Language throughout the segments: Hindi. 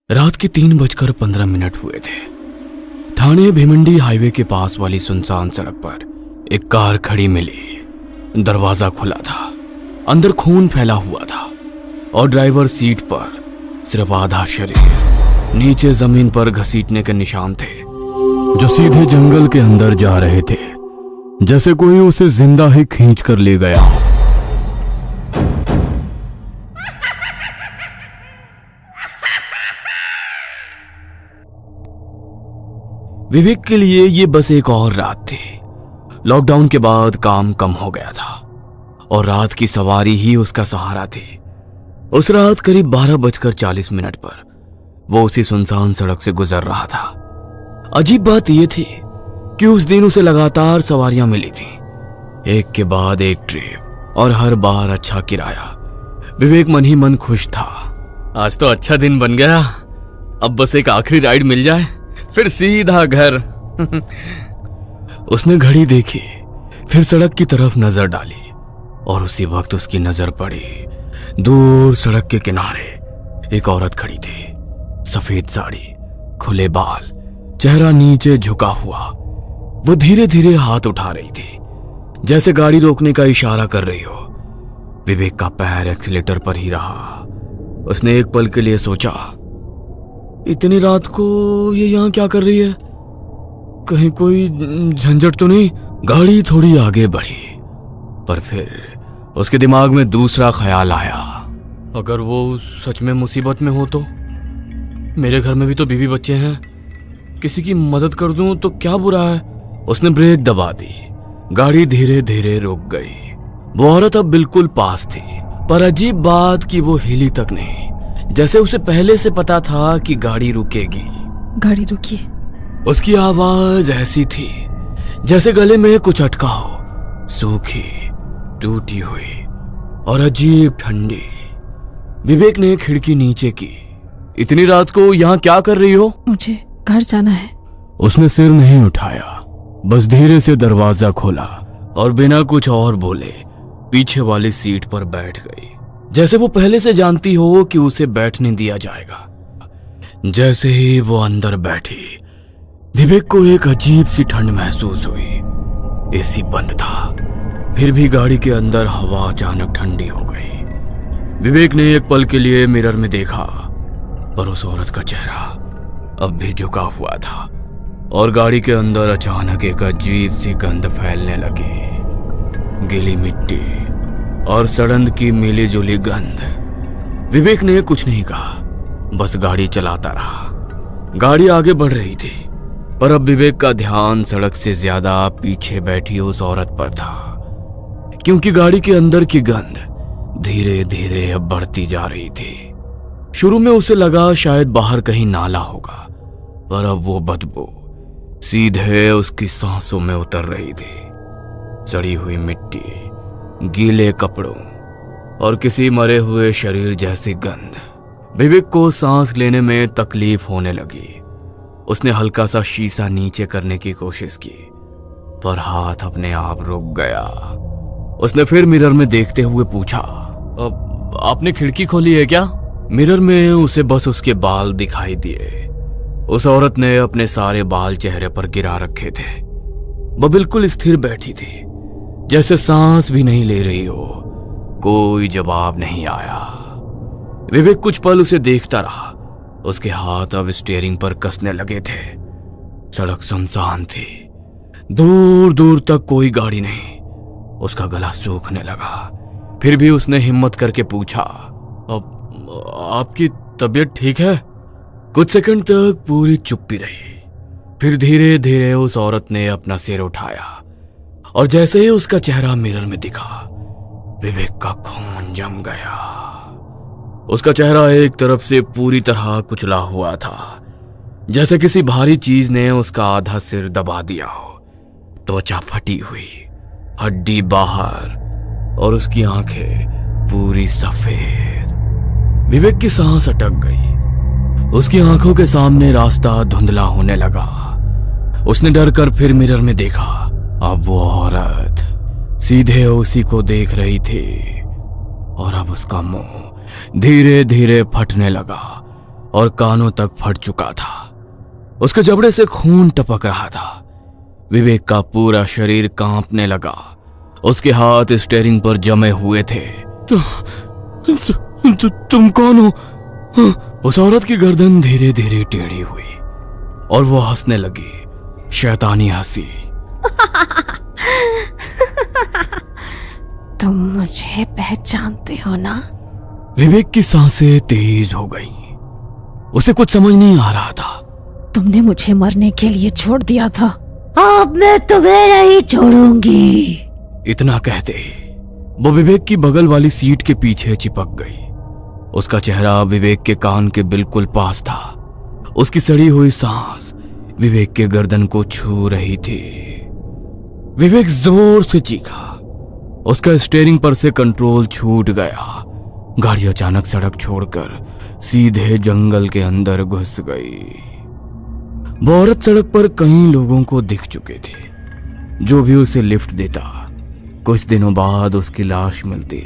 रात के 3:15 हुए थे। थाने भिमंडी हाईवे के पास वाली सुनसान सड़क पर एक कार खड़ी मिली। दरवाजा खुला था, अंदर खून फैला हुआ था और ड्राइवर सीट पर सिर्फ आधा शरीर, नीचे जमीन पर घसीटने के निशान थे जो सीधे जंगल के अंदर जा रहे थे, जैसे कोई उसे जिंदा ही खींच कर ले गया हो। विवेक के लिए ये बस एक और रात थी। लॉकडाउन के बाद काम कम हो गया था और रात की सवारी ही उसका सहारा थी। उस रात करीब 12:40 पर वो उसी सुनसान सड़क से गुजर रहा था। अजीब बात यह थी कि उस दिन उसे लगातार सवारियां मिली थी, एक के बाद एक ट्रिप, और हर बार अच्छा किराया। विवेक मन ही मन खुश था। आज तो अच्छा दिन बन गया, अब बस एक आखिरी राइड मिल जाए फिर सीधा घर। उसने घड़ी देखी, फिर सड़क की तरफ नजर डाली और उसी वक्त उसकी नजर पड़ी दूर सड़क के किनारे एक औरत खड़ी थी। सफेद साड़ी, खुले बाल, चेहरा नीचे झुका हुआ। वो धीरे धीरे हाथ उठा रही थी, जैसे गाड़ी रोकने का इशारा कर रही हो। विवेक का पैर एक्सीलेटर पर ही रहा। उसने एक पल के लिए सोचा, इतनी रात को ये यहाँ क्या कर रही है? कहीं कोई झंझट तो नहीं? गाड़ी थोड़ी आगे बढ़ी, पर फिर उसके दिमाग में दूसरा ख्याल आया। अगर वो सच में मुसीबत में हो तो? मेरे घर में भी तो बीवी बच्चे हैं, किसी की मदद कर दूं तो क्या बुरा है? उसने ब्रेक दबा दी। गाड़ी धीरे धीरे रुक गई। वो औरत अब बिल्कुल पास थी, पर अजीब बात कि वो हिली तक नहीं, जैसे उसे पहले से पता था कि गाड़ी रुकेगी। गाड़ी रुकी। उसकी आवाज ऐसी थी जैसे गले में कुछ अटका हो, सूखी, टूटी हुई और अजीब ठंडी। विवेक ने खिड़की नीचे की। इतनी रात को यहाँ क्या कर रही हो? मुझे घर जाना है। उसने सिर नहीं उठाया, बस धीरे से दरवाजा खोला और बिना कुछ और बोले पीछे वाली सीट पर बैठ गई, जैसे वो पहले से जानती हो कि उसे बैठने दिया जाएगा। जैसे ही वो अंदर बैठी, विवेक को एक अजीब सी ठंड महसूस हुई। एसी बंद था, फिर भी गाड़ी के अंदर हवा अचानक ठंडी हो गई। विवेक ने एक पल के लिए मिरर में देखा, पर उस औरत का चेहरा अब भी झुका हुआ था और गाड़ी के अंदर अचानक एक अजीब सी गंध फैलने लगी। गीली मिट्टी और सड़न की मिली जुली गंध। विवेक ने कुछ नहीं कहा, बस गाड़ी चलाता रहा। गाड़ी आगे बढ़ रही थी, पर अब विवेक का ध्यान सड़क से ज्यादा पीछे बैठी उस औरत पर था, क्योंकि गाड़ी के अंदर की गंध धीरे धीरे अब बढ़ती जा रही थी। शुरू में उसे लगा शायद बाहर कहीं नाला होगा, पर अब वो बदबू सीधे उसकी सांसों में उतर रही थी। सड़ी हुई मिट्टी, गीले कपड़ों और किसी मरे हुए शरीर जैसी गंध। विवेक को सांस लेने में तकलीफ होने लगी। उसने हल्का सा शीशा नीचे करने की कोशिश की, पर हाथ अपने आप रुक गया। उसने फिर मिरर में देखते हुए पूछा, आपने खिड़की खोली है क्या? मिरर में उसे बस उसके बाल दिखाई दिए। उस औरत ने अपने सारे बाल चेहरे पर गिरा रखे थे। वह बिल्कुल स्थिर बैठी थी, जैसे सांस भी नहीं ले रही हो। कोई जवाब नहीं आया। विवेक कुछ पल उसे देखता रहा। उसके हाथ अब स्टीयरिंग पर कसने लगे थे। सड़क सुनसान थी, दूर दूर तक कोई गाड़ी नहीं। उसका गला सूखने लगा। फिर भी उसने हिम्मत करके पूछा, अब आपकी तबीयत ठीक है? कुछ सेकंड तक पूरी चुप्पी रही। फिर धीरे धीरे उस औरत ने अपना सिर उठाया और जैसे ही उसका चेहरा मिरर में दिखा, विवेक का खून जम गया। उसका चेहरा एक तरफ से पूरी तरह कुचला हुआ था, जैसे किसी भारी चीज ने उसका आधा सिर दबा दिया हो। त्वचा फटी हुई, हड्डी बाहर और उसकी आंखें पूरी सफेद। विवेक की सांस अटक गई। उसकी आंखों के सामने रास्ता धुंधला होने लगा। उसने डर कर फिर मिरर में देखा। अब वो औरत सीधे उसी को देख रही थी और अब उसका मुंह धीरे धीरे फटने लगा और कानों तक फट चुका था। उसके जबड़े से खून टपक रहा था। विवेक का पूरा शरीर कांपने लगा। उसके हाथ स्टीयरिंग पर जमे हुए थे। तुम कौन हो? उस औरत की गर्दन धीरे धीरे टेढ़ी हुई और वो हंसने लगी, शैतानी हंसी। तुम मुझे पहचानते हो ना? विवेक की सांसें तेज हो गईं। उसे कुछ समझ नहीं आ रहा था। तुमने मुझे मरने के लिए छोड़ दिया था, अब मैं तुम्हें नहीं छोड़ूंगी। इतना कहते ही वो विवेक की बगल वाली सीट के पीछे चिपक गई। उसका चेहरा विवेक के कान के बिल्कुल पास था। उसकी सड़ी हुई सांस विवेक के गर्दन को छू रही थी। विवेक जोर से चीखा। उसका स्टीयरिंग पर से कंट्रोल छूट गया। गाड़ी अचानक सड़क छोड़कर सीधे जंगल के अंदर घुस गई। वो औरत सड़क पर कई लोगों को दिख चुके थे, जो भी उसे लिफ्ट देता। कुछ दिनों बाद उसकी लाश मिलती,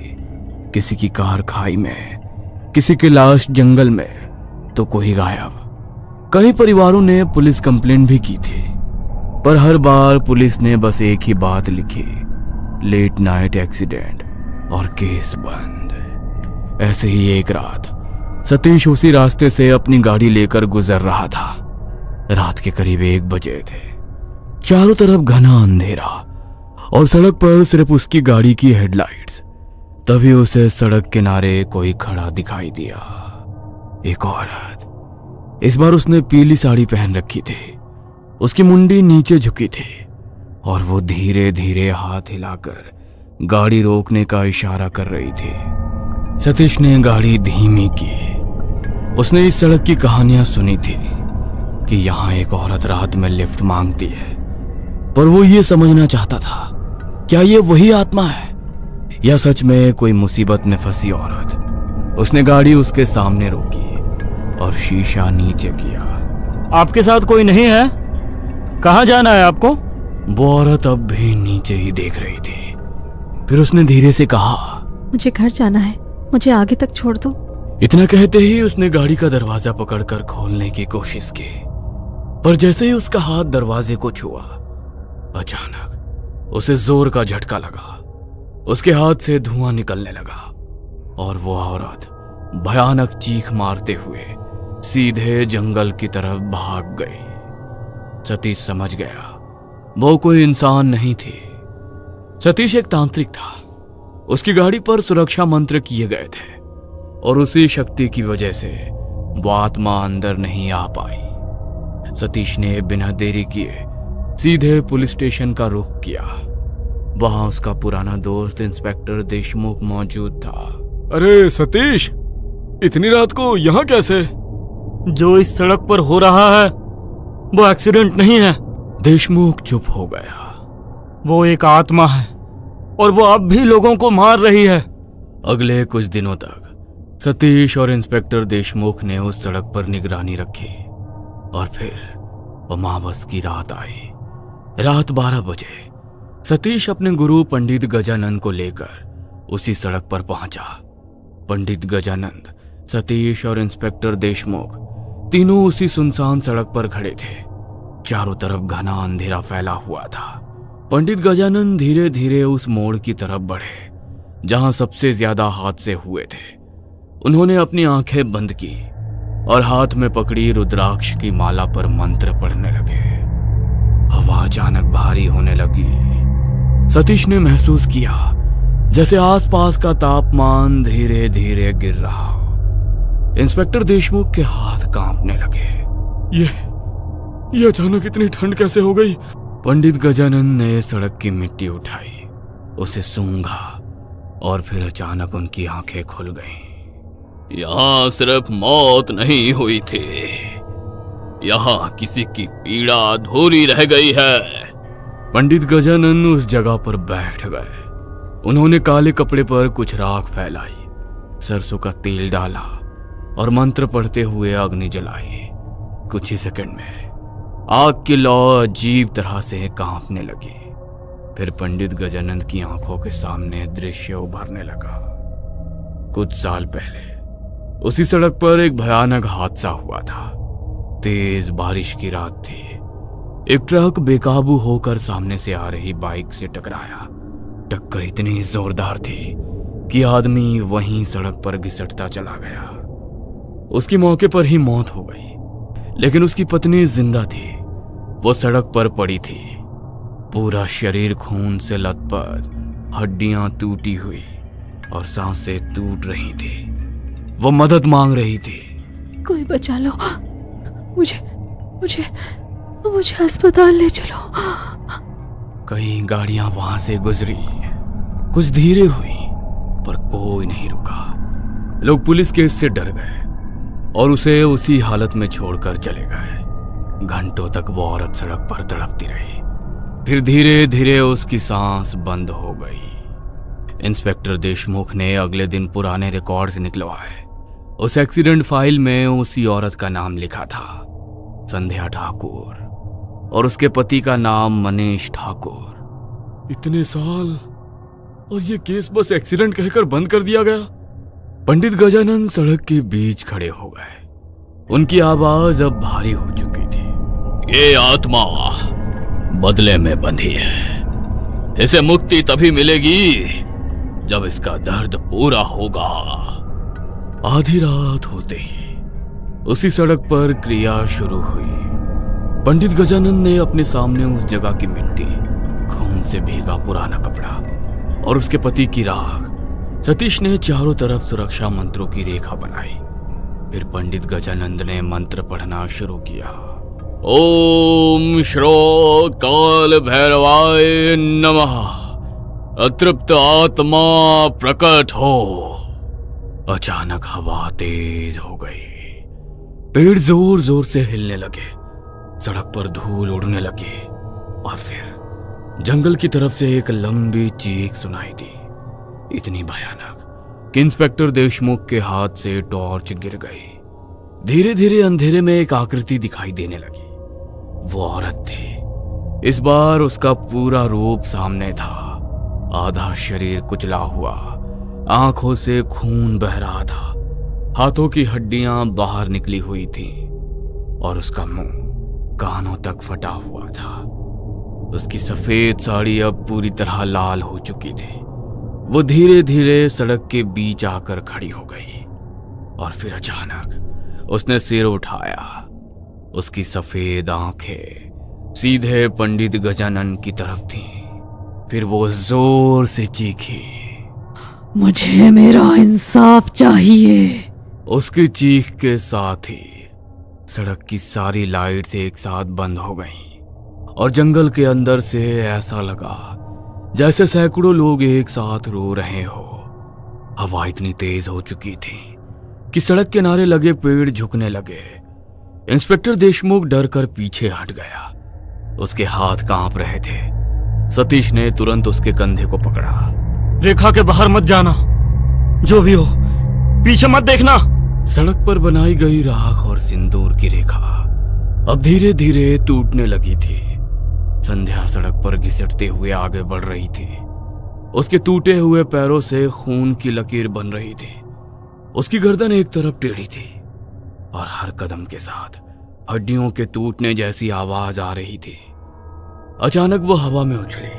किसी की कार खाई में, किसी की लाश जंगल में, तो कोई गायब। कई परिवारों ने पुलिस कंप्लेंट भी की थी, पर हर बार पुलिस ने बस एक ही बात लिखी, लेट नाइट एक्सीडेंट, और केस बंद। ऐसे ही एक रात सतीश उसी रास्ते से अपनी गाड़ी लेकर गुजर रहा था। रात के करीब 1 बजे थे। चारों तरफ घना अंधेरा और सड़क पर सिर्फ उसकी गाड़ी की हेडलाइट्स। तभी उसे सड़क किनारे कोई खड़ा दिखाई दिया। एक औरत। इस बार उसने पीली साड़ी पहन रखी थी। उसकी मुंडी नीचे झुकी थी और वो धीरे धीरे हाथ हिलाकर गाड़ी रोकने का इशारा कर रही थी। सतीश ने गाड़ी धीमी की। उसने इस सड़क की कहानियां सुनी थी कि यहां एक औरत रात में लिफ्ट मांगती है, पर वो ये समझना चाहता था, क्या ये वही आत्मा है या सच में कोई मुसीबत में फंसी औरत। उसने गाड़ी उसके सामने रोकी और शीशा नीचे किया। आपके साथ कोई नहीं है? कहाँ जाना है आपको? वो औरत अब भी नीचे ही देख रही थी। फिर उसने धीरे से कहा, मुझे घर जाना है, मुझे आगे तक छोड़ दो। इतना कहते ही उसने गाड़ी का दरवाजा पकड़कर खोलने की कोशिश की, पर जैसे ही उसका हाथ दरवाजे को छुआ, अचानक उसे जोर का झटका लगा। उसके हाथ से धुआं निकलने लगा और वो औरत भयानक चीख मारते हुए सीधे जंगल की तरफ भाग गई। सतीश समझ गया वो कोई इंसान नहीं थी। सतीश एक तांत्रिक था। उसकी गाड़ी पर सुरक्षा मंत्र किए गए थे और उसी शक्ति की वजह से वो आत्मा अंदर नहीं आ पाई। सतीश ने बिना देरी किए सीधे पुलिस स्टेशन का रुख किया। वहां उसका पुराना दोस्त इंस्पेक्टर देशमुख मौजूद था। अरे सतीश, इतनी रात को यहाँ कैसे? जो इस सड़क पर हो रहा है वो एक्सीडेंट नहीं है। देशमुख चुप हो गया। वो एक आत्मा है और वो अब भी लोगों को मार रही है। अगले कुछ दिनों तक सतीश और इंस्पेक्टर देशमुख ने उस सड़क पर निगरानी रखी और फिर अमावस की रात आई। रात 12 बजे सतीश अपने गुरु पंडित गजानंद को लेकर उसी सड़क पर पहुंचा। पंडित गजानंद, सतीश और इंस्पेक्टर देशमुख तीनों उसी सुनसान सड़क पर खड़े थे। चारों तरफ घना अंधेरा फैला हुआ था। पंडित गजानंद धीरे धीरे उस मोड़ की तरफ बढ़े जहां सबसे ज्यादा हादसे हुए थे। उन्होंने अपनी आंखें बंद की और हाथ में पकड़ी रुद्राक्ष की माला पर मंत्र पढ़ने लगे। हवा अचानक भारी होने लगी। सतीश ने महसूस किया जैसे आसपास का तापमान धीरे धीरे गिर रहा हो। इंस्पेक्टर देशमुख के हाथ कांपने लगे। ये अचानक इतनी ठंड कैसे हो गई? पंडित गजानंद ने सड़क की मिट्टी उठाई, उसे सूंघा और फिर अचानक उनकी आंखें खुल गईं। यहाँ सिर्फ मौत नहीं हुई थी, यहाँ किसी की पीड़ा अधूरी रह गई है। पंडित गजानंद उस जगह पर बैठ गए। उन्होंने काले कपड़े पर कुछ राख फैलाई, सरसों का तेल डाला और मंत्र पढ़ते हुए अग्नि जलाई। कुछ ही सेकंड में आग की लौ अजीब तरह से कांपने लगी। फिर पंडित गजानंद की आंखों के सामने दृश्य उभरने लगा। कुछ साल पहले उसी सड़क पर एक भयानक हादसा हुआ था। तेज बारिश की रात थी। एक ट्रक बेकाबू होकर सामने से आ रही बाइक से टकराया। टक्कर इतनी जोरदार थी कि आदमी वहीं सड़क पर घिसटता चला गया। उसकी मौके पर ही मौत हो गई, लेकिन उसकी पत्नी जिंदा थी। वो सड़क पर पड़ी थी, पूरा शरीर खून से लथपथ, हड्डियां टूटी हुई और सांसें टूट रही थी। वो मदद मांग रही थी। कोई बचा लो, मुझे मुझे मुझे अस्पताल ले चलो। कई गाड़ियां वहां से गुजरी, कुछ धीरे हुई, पर कोई नहीं रुका। लोग पुलिस केस से डर गए और उसे उसी हालत में छोड़कर चले गए। घंटों तक वो औरत सड़क पर तड़पती रही। फिर धीरे धीरे उसकी सांस बंद हो गई। इंस्पेक्टर देशमुख ने अगले दिन पुराने रिकॉर्ड्स निकलवाए। उस एक्सीडेंट फाइल में उसी औरत का नाम लिखा था, संध्या ठाकुर, और उसके पति का नाम मनीष ठाकुर। इतने साल और ये केस बस एक्सीडेंट कहकर बंद कर दिया गया। पंडित गजानन सड़क के बीच खड़े हो गए। उनकी आवाज अब भारी हो चुकी थी। ये आत्मा बदले में बंधी है। इसे मुक्ति तभी मिलेगी जब इसका दर्द पूरा होगा। आधी रात होते ही उसी सड़क पर क्रिया शुरू हुई। पंडित गजानन ने अपने सामने उस जगह की मिट्टी, खून से भीगा पुराना कपड़ा और उसके पति की राख, सतीश ने चारों तरफ सुरक्षा मंत्रों की रेखा बनाई। फिर पंडित गजानंद ने मंत्र पढ़ना शुरू किया। ओम श्रो काल भैरवाय नमः। अतृप्त आत्मा प्रकट हो। अचानक हवा तेज हो गई। पेड़ जोर जोर से हिलने लगे। सड़क पर धूल उड़ने लगी और फिर जंगल की तरफ से एक लंबी चीख सुनाई दी, इतनी भयानक कि इंस्पेक्टर देशमुख के हाथ से टॉर्च गिर गई। धीरे धीरे अंधेरे में एक आकृति दिखाई देने लगी। वो औरत थी। इस बार उसका पूरा रूप सामने था। आधा शरीर कुचला हुआ, आंखों से खून बह रहा था, हाथों की हड्डियां बाहर निकली हुई थी और उसका मुंह कानों तक फटा हुआ था। उसकी सफेद साड़ी अब पूरी तरह लाल हो चुकी थी। वो धीरे धीरे सड़क के बीच आकर खड़ी हो गई और फिर अचानक उसने सिर उठाया। उसकी सफेद आंखें सीधे पंडित गजानन की तरफ थीं। फिर वो जोर से चीखी, मुझे मेरा इंसाफ चाहिए। उसकी चीख के साथ ही सड़क की सारी लाइट्स एक साथ बंद हो गईं और जंगल के अंदर से ऐसा लगा जैसे सैकड़ों लोग एक साथ रो रहे हो। हवा इतनी तेज हो चुकी थी कि सड़क किनारे लगे पेड़ झुकने लगे। इंस्पेक्टर देशमुख डर कर पीछे हट गया। उसके हाथ कांप रहे थे। सतीश ने तुरंत उसके कंधे को पकड़ा। रेखा के बाहर मत जाना, जो भी हो पीछे मत देखना। सड़क पर बनाई गई राख और सिंदूर की रेखा अब धीरे धीरे टूटने लगी थी। संध्या सड़क पर घिसटते हुए आगे बढ़ रही थी। उसके टूटे हुए पैरों से खून की लकीर बन रही थी। उसकी गर्दन एक तरफ टेढ़ी थी और हर कदम के साथ हड्डियों के टूटने जैसी आवाज आ रही थी। अचानक वो हवा में उछली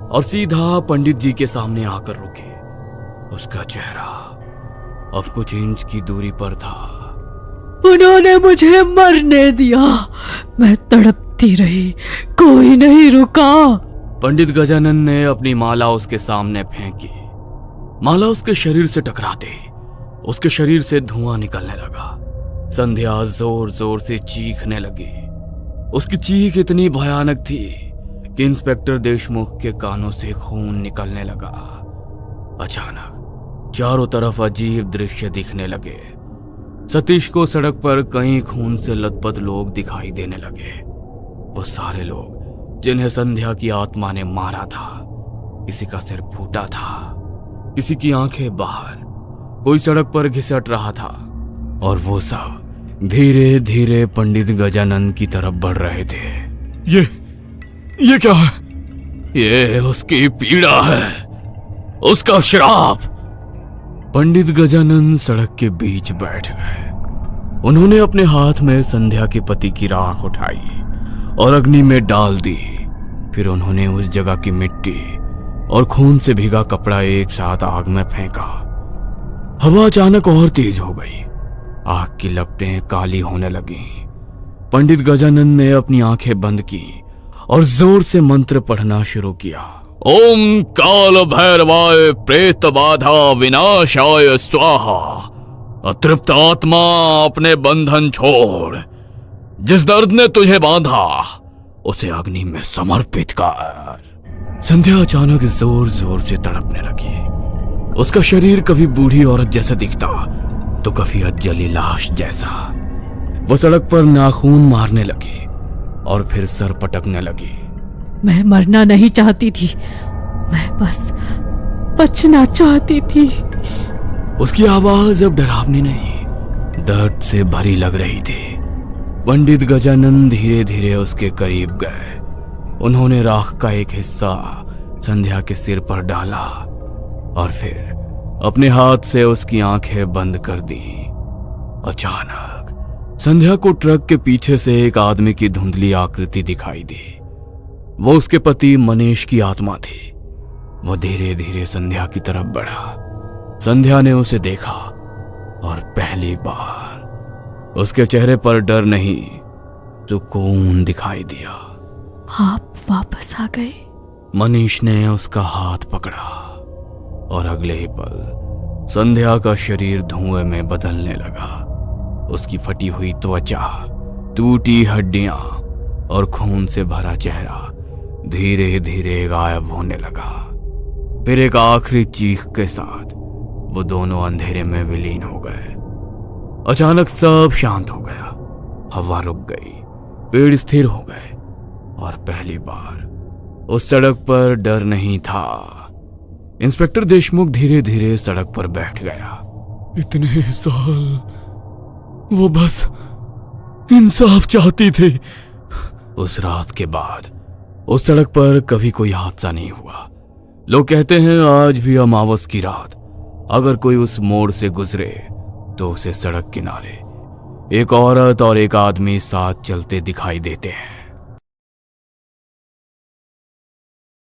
और सीधा पंडित जी के सामने आकर रुकी। उसका चेहरा अब कुछ इंच की दूरी पर था। उन्होंने मुझे मरने दिया, मैं तड़पती रही, कोई नहीं रुका। पंडित गजानन ने अपनी माला उसके सामने फेंकी। माला उसके शरीर से टकराते उसके शरीर से धुआं निकलने लगा। संध्या जोर जोर से चीखने लगी। उसकी चीख इतनी भयानक थी कि इंस्पेक्टर देशमुख के कानों से खून निकलने लगा। अचानक चारों तरफ अजीब दृश्य दिखने लगे। सतीश को सड़क पर कई खून से लथपथ लोग दिखाई देने लगे। वो सारे लोग जिन्हें संध्या की आत्मा ने मारा था। किसी का सिर फूटा था, किसी की आंखें बाहर, कोई सड़क पर घिसट रहा था और वो सब धीरे धीरे पंडित गजानन की तरफ बढ़ रहे थे। ये क्या है? ये उसकी पीड़ा है, उसका श्राप। पंडित गजानन सड़क के बीच बैठ गए। उन्होंने अपने हाथ में संध्या के पति की राख उठाई और अग्नि में डाल दी। फिर उन्होंने उस जगह की मिट्टी और खून से भीगा कपड़ा एक साथ आग में फेंका। हवा अचानक और तेज हो गई। आग की लपटें काली होने लगी। पंडित गजानन ने अपनी आंखें बंद की और जोर से मंत्र पढ़ना शुरू किया। ओम काल भैरवाय प्रेत बाधा विनाशाय स्वाहा। अतृप्त आत्मा अपने बंधन छोड़, जिस दर्द ने तुझे बांधा उसे अग्नि में समर्पित कर। संध्या अचानक जोर जोर से तड़पने लगी। उसका शरीर कभी बूढ़ी औरत जैसा दिखता तो कभी अजली लाश जैसा। वो सड़क पर नाखून मारने लगी और फिर सर पटकने लगी। मैं मरना नहीं चाहती थी, मैं बस बचना चाहती थी। उसकी आवाज अब डरावनी नहीं, दर्द से भरी लग रही थी। पंडित गजानन धीरे धीरे उसके करीब गए। उन्होंने राख का एक हिस्सा संध्या के सिर पर डाला और फिर अपने हाथ से उसकी आंखें बंद कर दी। अचानक संध्या को ट्रक के पीछे से एक आदमी की धुंधली आकृति दिखाई दी। वो उसके पति मनीष की आत्मा थी। वो धीरे धीरे संध्या की तरफ बढ़ा। संध्या ने उसे देखा और पहली बार उसके चेहरे पर डर नहीं, सुकून दिखाई दिया। आप वापस आ गए? मनीष ने उसका हाथ पकड़ा और अगले ही पल संध्या का शरीर धुएं में बदलने लगा। उसकी फटी हुई त्वचा, टूटी हड्डियां और खून से भरा चेहरा धीरे धीरे गायब होने लगा। फिर एक आखिरी चीख के साथ वो दोनों अंधेरे में विलीन हो गए। अचानक सब शांत हो गया। हवा रुक गई, पेड़ स्थिर हो गए और पहली बार उस सड़क पर डर नहीं था। इंस्पेक्टर देशमुख धीरे धीरे सड़क पर बैठ गया। इतने साल वो बस इंसाफ चाहती थी। उस रात के बाद उस सड़क पर कभी कोई हादसा नहीं हुआ। लोग कहते हैं आज भी अमावस की रात अगर कोई उस मोड़ से गुजरे तो उसे सड़क किनारे एक औरत और एक आदमी साथ चलते दिखाई देते हैं।